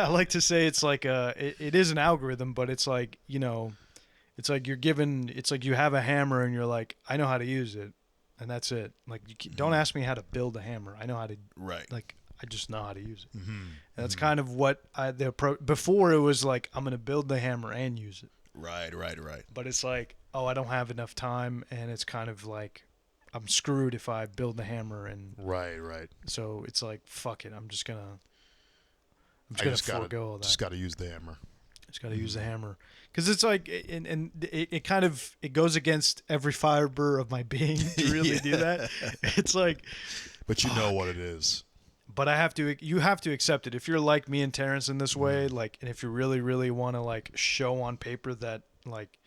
like to say it's like it is an algorithm, but it's like it's like it's like you have a hammer and you're like, I know how to use it, and that's it. Like don't ask me how to build a hammer. I know how to like I just know how to use it. Mm-hmm. And that's kind of what the approach. Before it was like I'm gonna build the hammer and use it. Right. But it's like, oh, I don't have enough time, and it's kind of like I'm screwed if I build the hammer, and Right. so it's like fuck it. I'm just gonna forego all that. Just got to use the hammer. Just got to use the hammer because it's like, and it kind of it goes against every fiber of my being to really do that. It's like, but you know what it is. But you have to accept it if you're like me and Terrence in this way. Like, and if you really, really want to like show on paper that like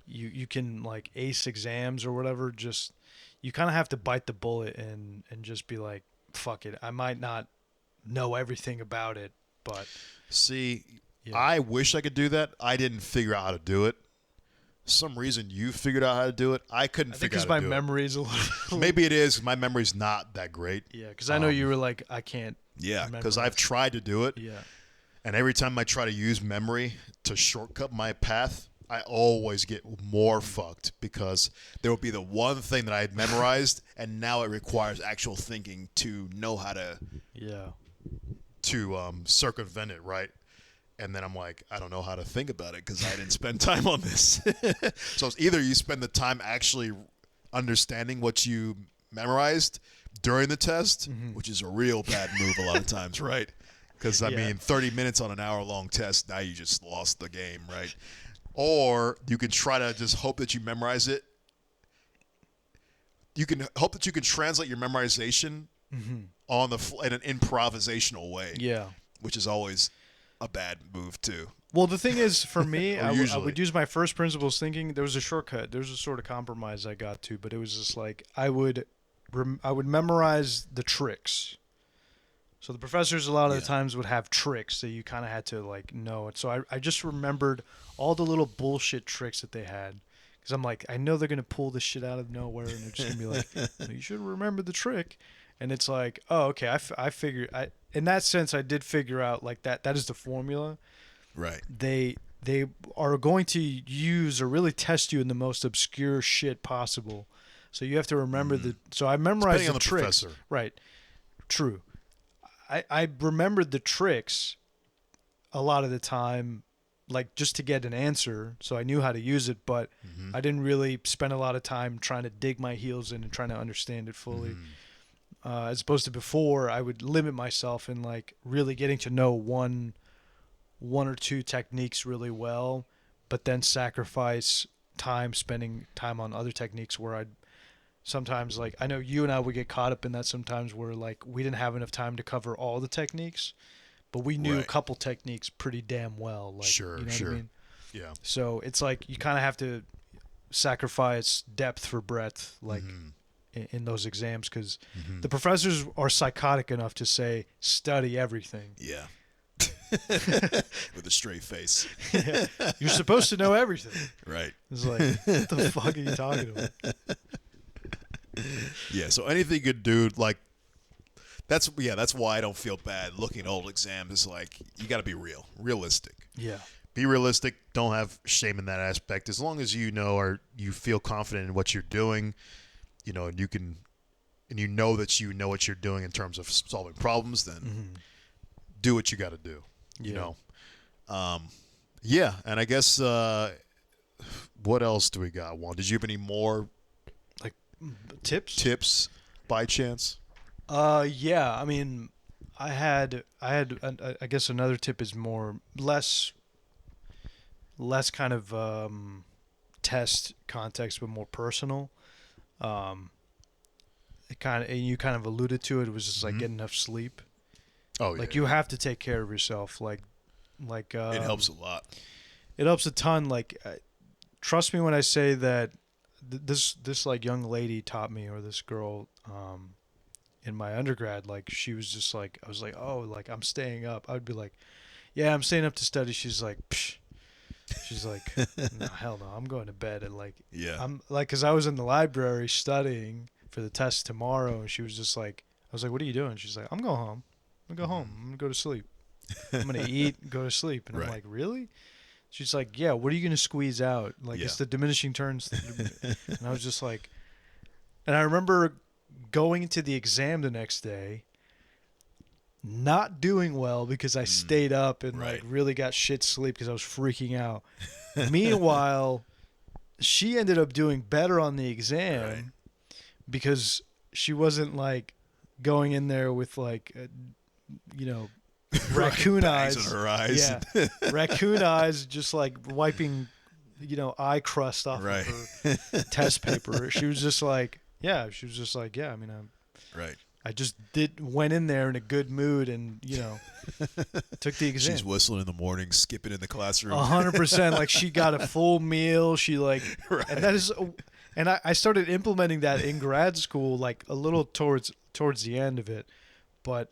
you can like ace exams or whatever, just you kind of have to bite the bullet and just be like, fuck it. I might not know everything about it, but see. Yeah. I wish I could do that. I didn't figure out how to do it. Some reason you figured out how to do it. I couldn't figure out how to do it. Because my memory's a little... Maybe it is. My memory's not that great. Yeah, because I know you were like, I can't. Yeah, because I've tried to do it. Yeah. And every time I try to use memory to shortcut my path, I always get more fucked because there will be the one thing that I had memorized, and now it requires actual thinking to know how to circumvent it, right? And then I'm like, I don't know how to think about it because I didn't spend time on this. So it's either you spend the time actually understanding what you memorized during the test, which is a real bad move a lot of times, right? Because, I mean, 30 minutes on an hour-long test, now you just lost the game, right? Or you can try to just hope that you memorize it. You can hope that you can translate your memorization on in an improvisational way. Yeah. Which is always a bad move too. Well, the thing is, for me, I usually. would use my first principles thinking. There was a shortcut. There was a sort of compromise I got to, but it was just like I would memorize the tricks. So the professors a lot of the times would have tricks that you kind of had to like know it. So I just remembered all the little bullshit tricks that they had. Because I'm like, I know they're going to pull this shit out of nowhere, and they're just going to be like, well, you should remember the trick. And it's like, oh, okay, I figured, in that sense, I did figure out, like, that is the formula. Right. They are going to use or really test you in the most obscure shit possible. So you have to remember so I memorized Depending on the tricks. professor. Right. True. I remembered the tricks a lot of the time, like just to get an answer, so I knew how to use it, but I didn't really spend a lot of time trying to dig my heels in and trying to understand it fully. As opposed to before, I would limit myself in like really getting to know one or two techniques really well, but then sacrifice spending time on other techniques where I'd sometimes, like, I know you and I would get caught up in that sometimes where like we didn't have enough time to cover all the techniques, but we knew a couple techniques pretty damn well. Like, sure. What I mean? Yeah. So it's like you kind of have to sacrifice depth for breadth. Like, in those exams because the professors are psychotic enough to say study everything. Yeah. With a straight face. Yeah. You're supposed to know everything. Right. It's like, what the fuck are you talking about? Yeah, so anything you could do, like, that's why I don't feel bad looking at old exams. Is like, you got to be realistic. Yeah. Be realistic. Don't have shame in that aspect. As long as you know or you feel confident in what you're doing, you know, and you know that you know what you're doing in terms of solving problems, then do what you got to do. You know. Yeah, and I guess what else do we got? Juan, did you have any more Like tips by chance? Yeah. I mean, I had. I guess another tip is less kind of test context, but more personal. You kind of alluded to it. It was just like get enough sleep. Oh, like yeah. you have to take care of yourself. Like It helps a lot. It helps a ton. Like, trust me when I say that this like young lady taught me, or this girl in my undergrad. Like, she was just like, I was like, oh, like I'm staying up. I would be like, yeah, I'm staying up to study. She's like, psh. She's like, no, hell no, I'm going to bed. And like, I'm like, cause I was in the library studying for the test tomorrow, and she was just like, I was like, what are you doing? She's like, I'm going home. I'm gonna go home. I'm gonna go to sleep. I'm gonna eat, go to sleep. And I'm like, really? She's like, yeah. What are you gonna squeeze out? Like, it's the diminishing turns. And I was just like, and I remember going into the exam the next day, not doing well because I stayed up and like really got shit sleep because I was freaking out. Meanwhile, she ended up doing better on the exam because she wasn't like going in there with like, raccoon eyes. Bags in her eyes. Yeah, raccoon eyes, just like wiping, eye crust off of her test paper. She was just like, yeah. I mean, I just went in there in a good mood and took the exam. She's whistling in the morning, skipping in the classroom. 100%. Like, she got a full meal. She like, and that is, and I started implementing that in grad school, like a little towards the end of it, but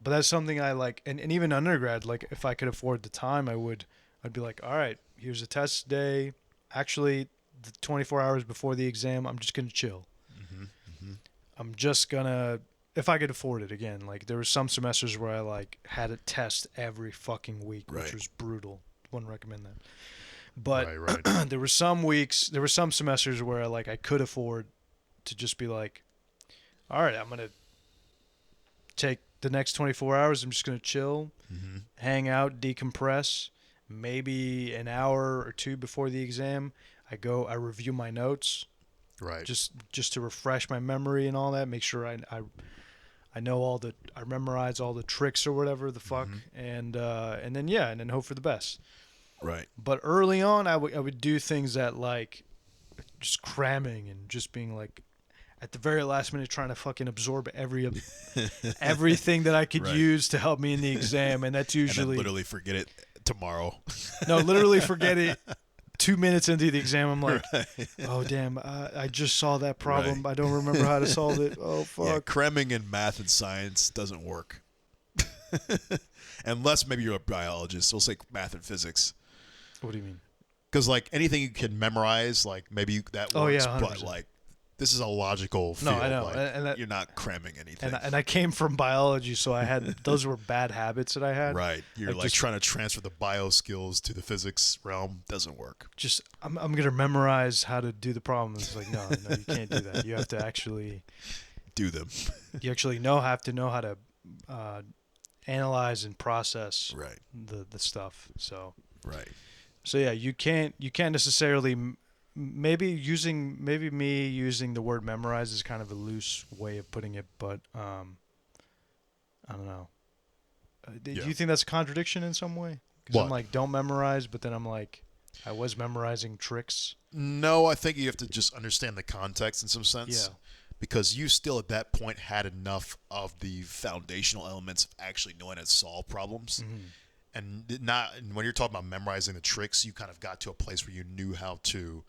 that's something I like, and even undergrad, like if I could afford the time, I'd be like, all right, here's a test day. Actually, the 24 hours before the exam, I'm just gonna chill. I'm just gonna, if I could afford it, again. Like, there were some semesters where I like had a test every fucking week, which was brutal. Wouldn't recommend that. But there were some semesters where I could afford to just be like, all right, I'm gonna take the next 24 hours. I'm just gonna chill, hang out, decompress. Maybe an hour or two before the exam, I review my notes. Right. Just to refresh my memory and all that, make sure I know I memorize all the tricks or whatever the fuck, and then hope for the best. Right. But early on, I would do things that like just cramming and just being like at the very last minute trying to fucking absorb everything that I could use to help me in the exam, and that's usually and then literally forget it tomorrow. No, literally forget it. 2 minutes into the exam, I'm like, oh, damn, I just saw that problem. I don't remember how to solve it. Oh, fuck. Yeah, cramming in math and science doesn't work. Unless maybe you're a biologist. We'll say math and physics. What do you mean? Because, like, anything you can memorize, like, maybe that works. Oh, yeah, 100%. But, like, this is a logical field. No, I know. Like, and you're not cramming anything. And I came from biology, so I had those were bad habits that I had. Right. You're like trying to transfer the bio skills to the physics realm. Doesn't work. Just I'm gonna memorize how to do the problem. It's like, no, you can't do that. You have to actually do them. You actually have to know how to analyze and process the stuff. So So yeah, you can't necessarily. Maybe me using the word memorize is kind of a loose way of putting it, but I don't know. Do you think that's a contradiction in some way? Because I'm like, don't memorize, but then I'm like, I was memorizing tricks. No, I think you have to just understand the context in some sense. Yeah. Because you still at that point had enough of the foundational elements of actually knowing how to solve problems. And when you're talking about memorizing the tricks, you kind of got to a place where you knew how to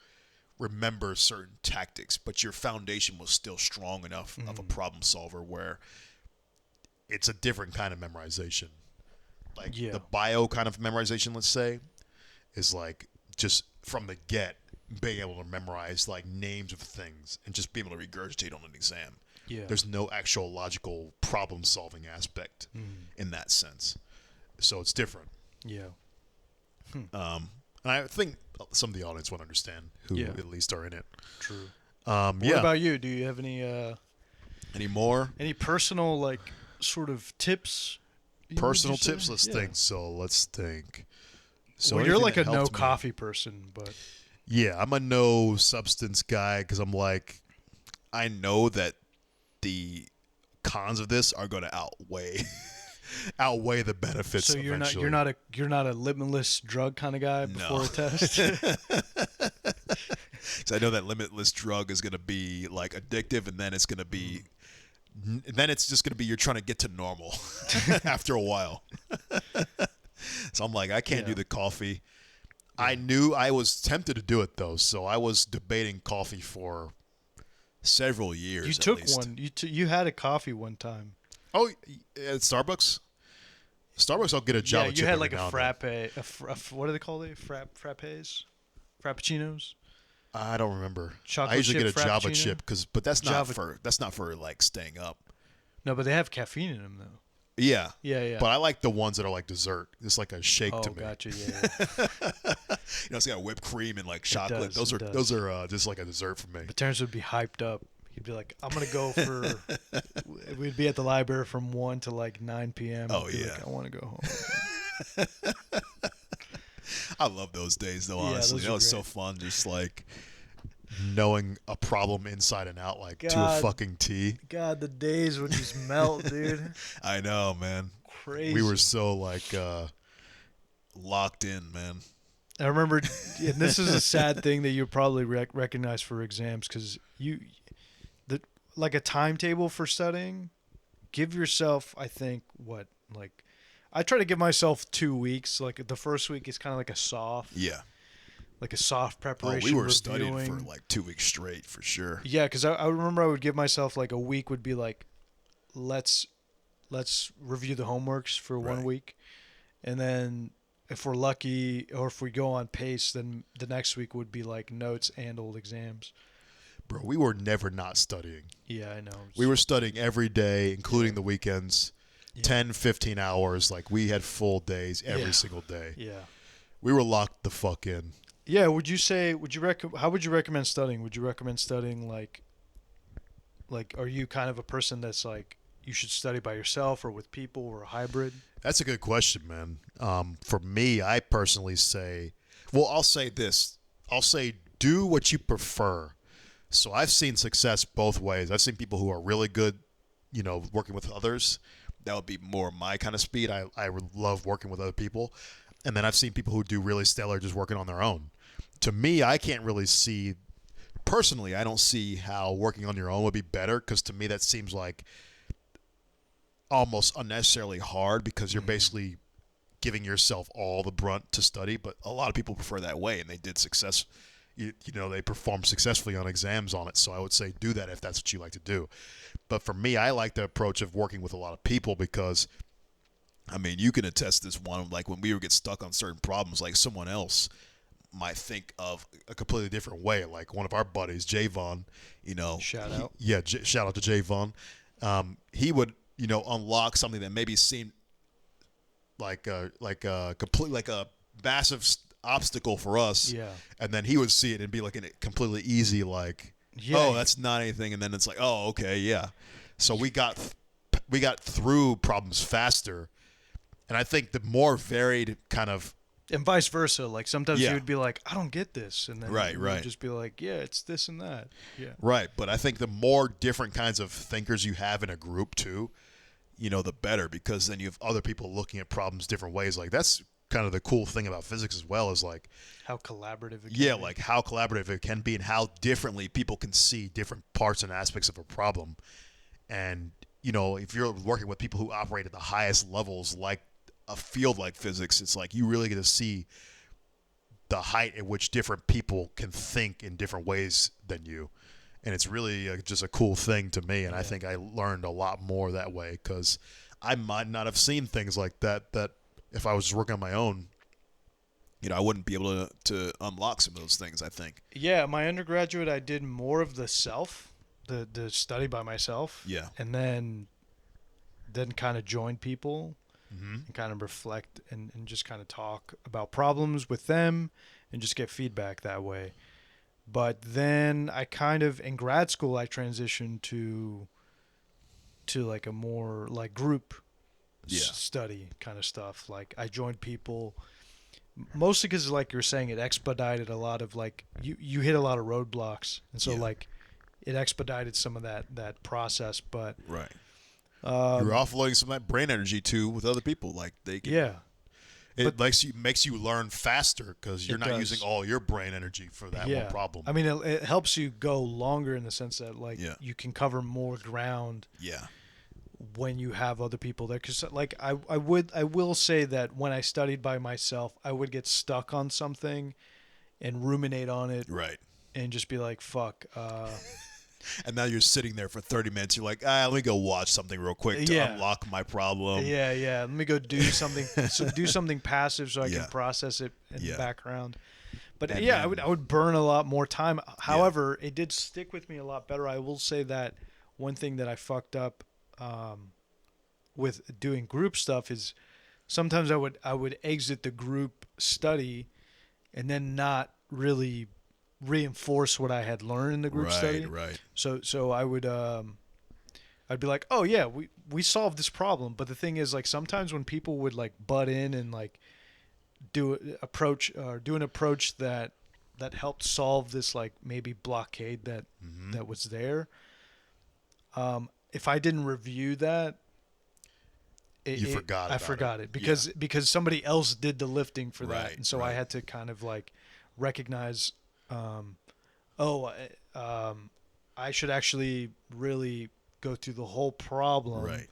remember certain tactics, but your foundation was still strong enough of a problem solver where it's a different kind of memorization. Like the bio kind of memorization, let's say, is like just from the get being able to memorize like names of things and just being able to regurgitate on an exam. Yeah. There's no actual logical problem solving aspect in that sense. So it's different. Yeah. And I think some of the audience would understand who at least are in it. True. Yeah. What about you? Do you have any more? Any personal like sort of tips? Personal tips? Let's think. So let's think. So well, you're like a no me. coffee person, but yeah, I'm a no substance guy because I'm like, I know that the cons of this are going to outweigh the benefits. So you're eventually. you're not a limitless drug kind of guy before a test. Because I know that limitless drug is going to be like addictive, and then it's going to be, then it's just going to be you're trying to get to normal after a while. So I'm like, I can't do the coffee. I knew I was tempted to do it though, so I was debating coffee for several years. You took one. You had a coffee one time. Oh, at Starbucks. Starbucks, I'll get a Java chip. You had like a frappe. What do they call it? Frappes, frappuccinos. I don't remember. Chocolate I usually chip get a Java frappuccino? chip but that's not for like staying up. No, but they have caffeine in them though. Yeah. Yeah. But I like the ones that are like dessert. It's like a shake to me. Oh, gotcha. Yeah. It's got whipped cream and like chocolate. Does, those are just like a dessert for me. But Terrence would be hyped up. He'd be like, "I'm gonna go for." We'd be at the library from 1 to like 9 p.m. Oh yeah. like, I want to go home. I love those days though. Honestly, that was so fun. Just like knowing a problem inside and out, like to a fucking T. God, the days would just melt, dude. I know, man. Crazy. We were so like locked in, man. I remember, and this is a sad thing that you probably recognize for exams because like a timetable for studying. Give yourself, I think, I try to give myself 2 weeks. Like the first week is kind of like a soft. Yeah. Like a soft preparation. We were studying for like 2 weeks straight for sure. Yeah, because I remember I would give myself like a week would be like, let's review the homeworks for 1 week, and then if we're lucky or if we go on pace, then the next week would be like notes and old exams. Bro, we were never not studying. Yeah, I know. We were studying every day, including the weekends, 10, 15 hours. Like we had full days every single day. Yeah. We were locked the fuck in. Yeah, how would you recommend studying? Would you recommend studying like are you kind of a person that's like you should study by yourself or with people or a hybrid? That's a good question, man. For me, I personally say, well, I'll say this. I'll say do what you prefer. So I've seen success both ways. I've seen people who are really good, working with others. That would be more my kind of speed. I love working with other people. And then I've seen people who do really stellar just working on their own. To me, I can't really see, personally, I don't see how working on your own would be better because to me that seems like almost unnecessarily hard because you're basically giving yourself all the brunt to study. But a lot of people prefer that way, and they did success. They performed successfully on exams on it. So I would say do that if that's what you like to do. But for me, I like the approach of working with a lot of people because I mean, you can attest this one, like when we would get stuck on certain problems, like someone else might think of a completely different way. Like one of our buddies, Javon, Shout out. Shout out to Javon. He would, unlock something that maybe seemed like a massive obstacle for us. Yeah. And then he would see it and be like a completely easy, like, oh, that's not anything. And then it's like, oh, okay, yeah. So we got through problems faster. And I think the more varied kind of... And vice versa. Like sometimes you would be like, I don't get this. And then you would just be like, yeah, it's this and that. Yeah. Right. But I think the more different kinds of thinkers you have in a group too, the better, because then you have other people looking at problems different ways. Like that's kind of the cool thing about physics as well, is like how collaborative it can be. Like how collaborative it can be and how differently people can see different parts and aspects of a problem. And, if you're working with people who operate at the highest levels, like a field like physics, it's like you really get to see the height at which different people can think in different ways than you. And it's really just a cool thing to me. And I think I learned a lot more that way because I might not have seen things like that if I was just working on my own, I wouldn't be able to unlock some of those things, I think. Yeah, my undergraduate, I did more of the study by myself. Yeah. And then kind of join people Mm-hmm. and kind of reflect and just kind of talk about problems with them and just get feedback that way. But then I kind of, in grad school, I transitioned to like a more like group study kind of stuff. Like I joined people mostly because, like you're saying, it expedited a lot of like you hit a lot of roadblocks, and so like it expedited some of that process. But right, you're offloading some of that brain energy too with other people. Like they can, It makes you learn faster because you're not using all your brain energy for that one problem. I mean, it helps you go longer in the sense that like you can cover more ground. Yeah. When you have other people there, because like I will say that when I studied by myself, I would get stuck on something and ruminate on it. Right. And just be like, fuck. And now you're sitting there for 30 minutes. You're like, let me go watch something real quick to unlock my problem. Yeah. Let me go do something. Do something passive so I can process it in the background. But I would burn a lot more time. However, it did stick with me a lot better. I will say that one thing that I fucked up with doing group stuff is sometimes I would exit the group study and then not really reinforce what I had learned in the group study. Right. So I would I'd be like, oh yeah, we solved this problem. But the thing is, like, sometimes when people would like butt in and like do an approach that helped solve this like maybe blockade that was there. If I didn't review that, I forgot it because somebody else did the lifting for that, and so I had to kind of like recognize, I should actually really go through the whole problem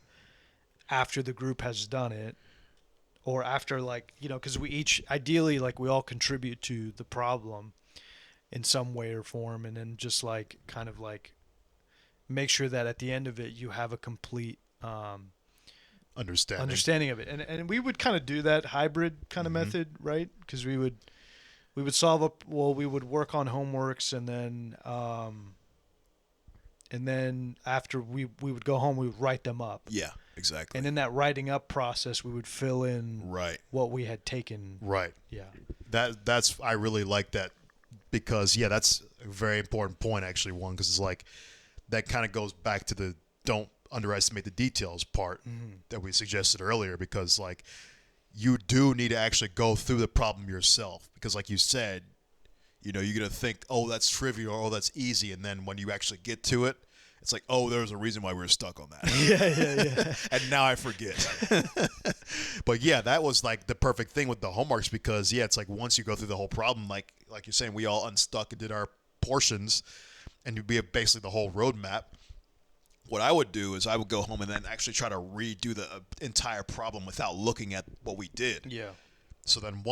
after the group has done it, or after like because we each ideally like we all contribute to the problem in some way or form, and then just like kind of like make sure that at the end of it you have a complete understanding of it, and we would kind of do that hybrid kind of method, right? Because we would we would work on homeworks, and then after we would go home, we would write them up. Yeah, exactly. And in that writing up process, we would fill in what we had taken. Right. Yeah. That's I really like that because that's a very important point actually, Juan, because it's like that kind of goes back to the don't underestimate the details part that we suggested earlier, because like you do need to actually go through the problem yourself, because like you said, you're going to think, oh, that's trivial, or oh, that's easy, and then when you actually get to it, it's like, oh, there's a reason why we were stuck on that. Yeah. And now I forget. But that was like the perfect thing with the homeworks, because it's like once you go through the whole problem, like you're saying, we all unstuck and did our portions, and you'd be basically the whole roadmap. What I would do is I would go home and then actually try to redo the entire problem without looking at what we did. Yeah. So then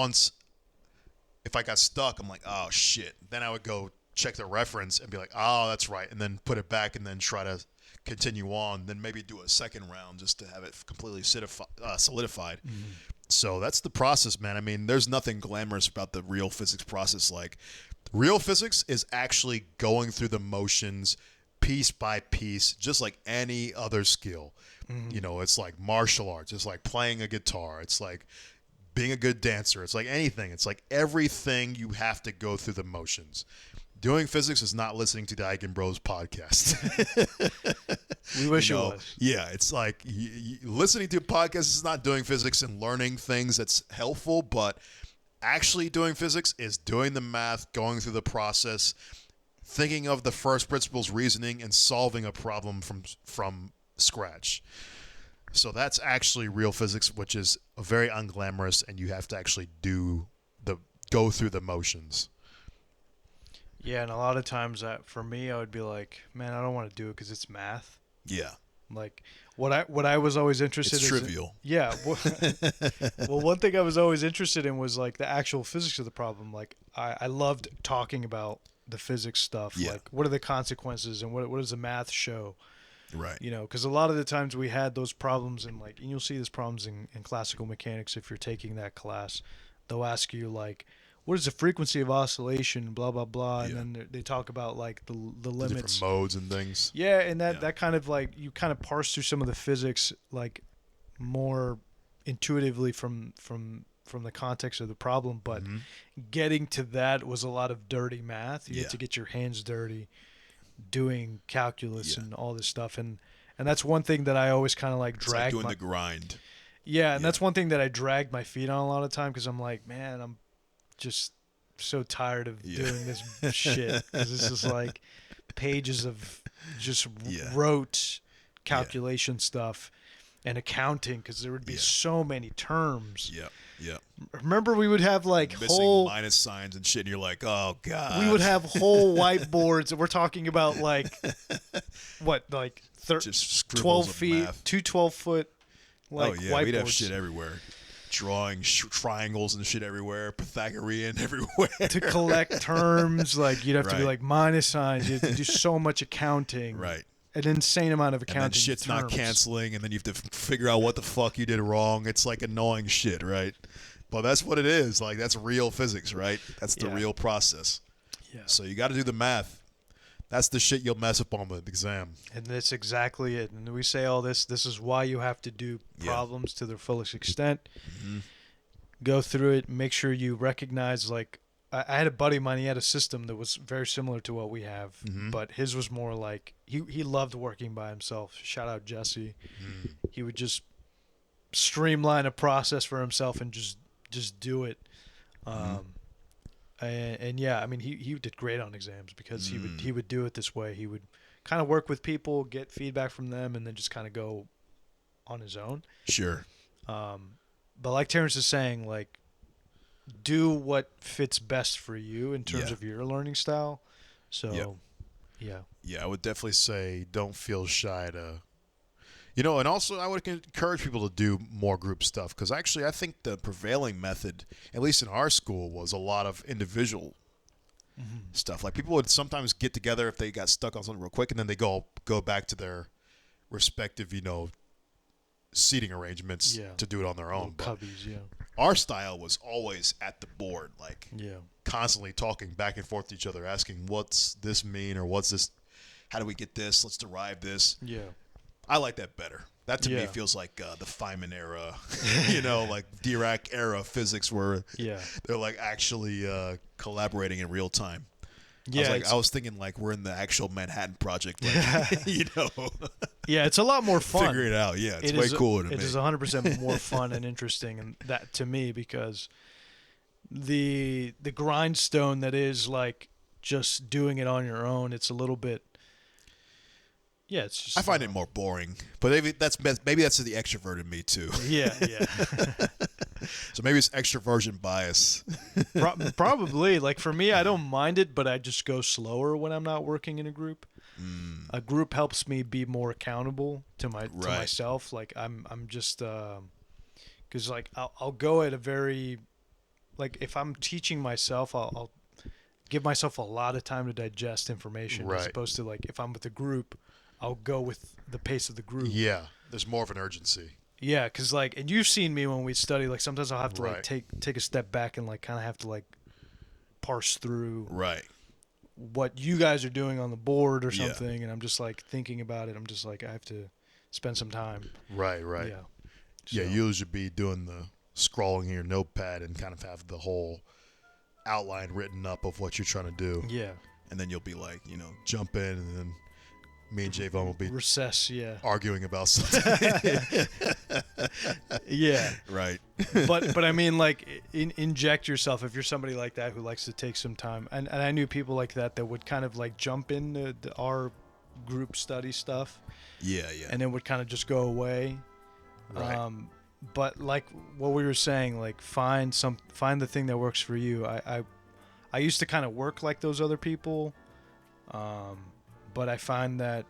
if I got stuck, I'm like, oh, shit. Then I would go check the reference and be like, oh, that's right, and then put it back and then try to continue on, then maybe do a second round just to have it completely solidified. So that's the process, man. I mean, there's nothing glamorous about the real physics process. Like, real physics is actually going through the motions piece by piece, just like any other skill. It's like martial arts. It's like playing a guitar. It's like being a good dancer. It's like anything. It's like everything, you have to go through the motions. Doing physics is not listening to the Eigenbros podcast. We wish it was. Yeah, it's like listening to a podcast is not doing physics and learning things that's helpful, but actually doing physics is doing the math, going through the process, thinking of the first principles reasoning, and solving a problem from scratch. So that's actually real physics, which is very unglamorous, and you have to actually go through the motions. Yeah, and a lot of times for me, I would be like, man, I don't want to do it because it's math. Yeah. Like, What I was always interested It's in. trivial. Yeah. Well, one thing I was always interested in was like the actual physics of the problem. Like I loved talking about the physics stuff. Yeah. Like what are the consequences and what does the math show? Right. You know, because a lot of the times we had those problems and you'll see these problems in classical mechanics if you're taking that class. They'll ask you like, what is the frequency of oscillation, blah blah blah, and then they talk about like the limits, different modes and things. yeah, and that kind of like you kind of parse through some of the physics like more intuitively from the context of the problem, but getting to that was a lot of dirty math. You had to get your hands dirty doing calculus and all this stuff, and that's one thing that I always kind of like dragged It's like doing the grind. Yeah, and that's one thing that I dragged my feet on a lot of time because I'm like, man, I'm just so tired of doing this shit because this is like pages of just rote calculation stuff and accounting because there would be so many terms. Yeah. Remember, we would have like missing whole minus signs and shit, and you're like, oh god. We would have whole whiteboards, and we're talking about like what, like just 12 feet, math. 2 12-foot. Like whiteboards. We'd have shit everywhere. Drawing triangles and shit everywhere. Pythagorean everywhere. To collect terms, like you'd have to be Right. like minus signs. You have to do so much accounting. Right. An insane amount of accounting. And then shit's not terms. canceling, and then you have to figure out what the fuck you did wrong. It's like annoying shit, right? But that's what it is. Like, that's real physics, right? That's the real process. Yeah. So you got to do the math. That's the shit you'll mess up on the exam. And that's exactly it. And we say all this. This is why you have to do problems to their fullest extent. Go through it. Make sure you recognize, like, I had a buddy of mine. He had a system that was very similar to what we have, but his was more like he loved working by himself. Shout out Jesse. He would just streamline a process for himself and just do it. And yeah, I mean, he did great on exams because he would do it this way. He would kind of work with people, get feedback from them, and then just kind of go on his own. Sure. But like Terrence is saying, like, do what fits best for you in terms of your learning style. So, yeah, I would definitely say don't feel shy to, and also I would encourage people to do more group stuff because actually I think the prevailing method, at least in our school, was a lot of individual stuff. Like people would sometimes get together if they got stuck on something real quick, and then they go back to their respective, seating arrangements to do it on their own. cubbies, Our style was always at the board, like yeah, constantly talking back and forth to each other, asking what's this mean or what's this, how do we get this, let's derive this. yeah. I like that better. That to me feels like the Feynman era, like Dirac era physics where they're like actually collaborating in real time. Yeah, I was thinking like we're in the actual Manhattan Project, like, yeah, it's a lot more fun. Figure it out. Yeah, it's way cooler to me. It is 100% more fun and interesting, and that to me because the grindstone that is like just doing it on your own, it's a little bit. Yeah, it's just. I find it more boring, but maybe that's the extrovert in me too. Yeah. So maybe it's extroversion bias. Probably. Like for me, I don't mind it, but I just go slower when I'm not working in a group. A group helps me be more accountable to myself. Like I'm just because like I'll go at a very like if I'm teaching myself, I'll give myself a lot of time to digest information as opposed to like if I'm with a group, I'll go with the pace of the group. Yeah, there's more of an urgency. Yeah, because like, and you've seen me when we study, like sometimes I'll have to like take a step back and like kind of have to like parse through what you guys are doing on the board or something, and I'm just like thinking about it. I'm just like I have to spend some time. Right. Yeah. Yeah, you should be doing the scrolling in your notepad and kind of have the whole outline written up of what you're trying to do. Yeah. And then you'll be like, jump in, and then me and Javon will be recess, arguing about something. Yeah. Right. But I mean, like, inject yourself if you're somebody like that who likes to take some time. And I knew people like that would kind of like jump into our group study stuff. Yeah. And then would kind of just go away. Right. But like what we were saying, like find the thing that works for you. I used to kind of work like those other people. But I find that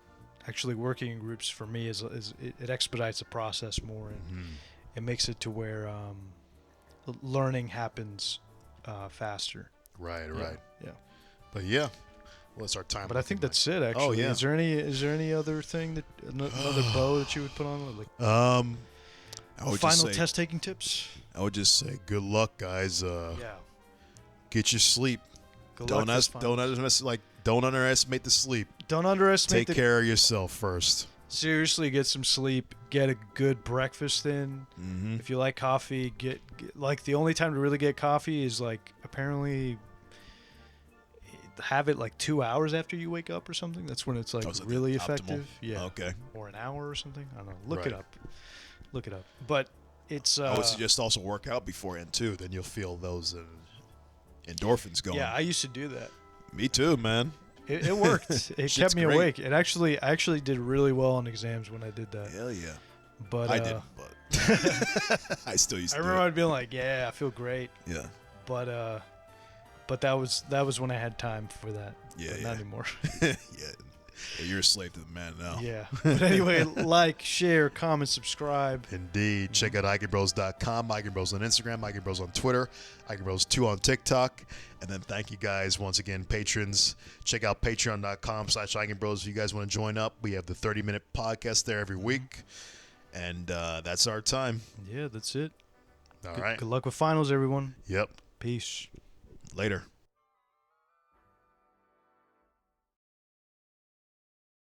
actually working in groups for me is it expedites the process more, and it makes it to where learning happens faster. Right. Yeah. But yeah, well, it's our time. But I think that's it. Actually, yeah. Is there any other thing that another bow that you would put on? Like I would final just say, test taking tips? I would just say, good luck, guys. Yeah. Get your sleep. Good luck this finals. Don't underestimate the sleep. Don't underestimate. Take care of yourself first. Seriously, get some sleep. Get a good breakfast in. Mm-hmm. If you like coffee, get like the only time to really get coffee is like apparently have it like 2 hours after you wake up or something. That's when it's like really effective. Yeah. Okay. Or an hour or something. I don't know. Look Right. it up. Look it up. But it's. I would suggest also work out beforehand too. Then you'll feel those endorphins going. Yeah, I used to do that. Me too, man. It worked. It Shit's kept me great. awake. I actually did really well on exams when I did that. Hell yeah. But I didn't, but I still used I to. remember I'd be like, yeah, I feel great. Yeah. But that was when I had time for that. Yeah, But yeah. not anymore. Yeah. You're a slave to the man now. Yeah. But anyway, like, share, comment, subscribe. Indeed. Check out Eigenbros.com, Eigenbros on Instagram, Eigenbros on Twitter, Eigenbros2 on TikTok. And then thank you guys once again, patrons. Check out patreon.com/Eigenbros if you guys want to join up. We have the 30-minute podcast there every week. And that's our time. Yeah, that's it. All right. Good luck with finals, everyone. Yep. Peace. Later.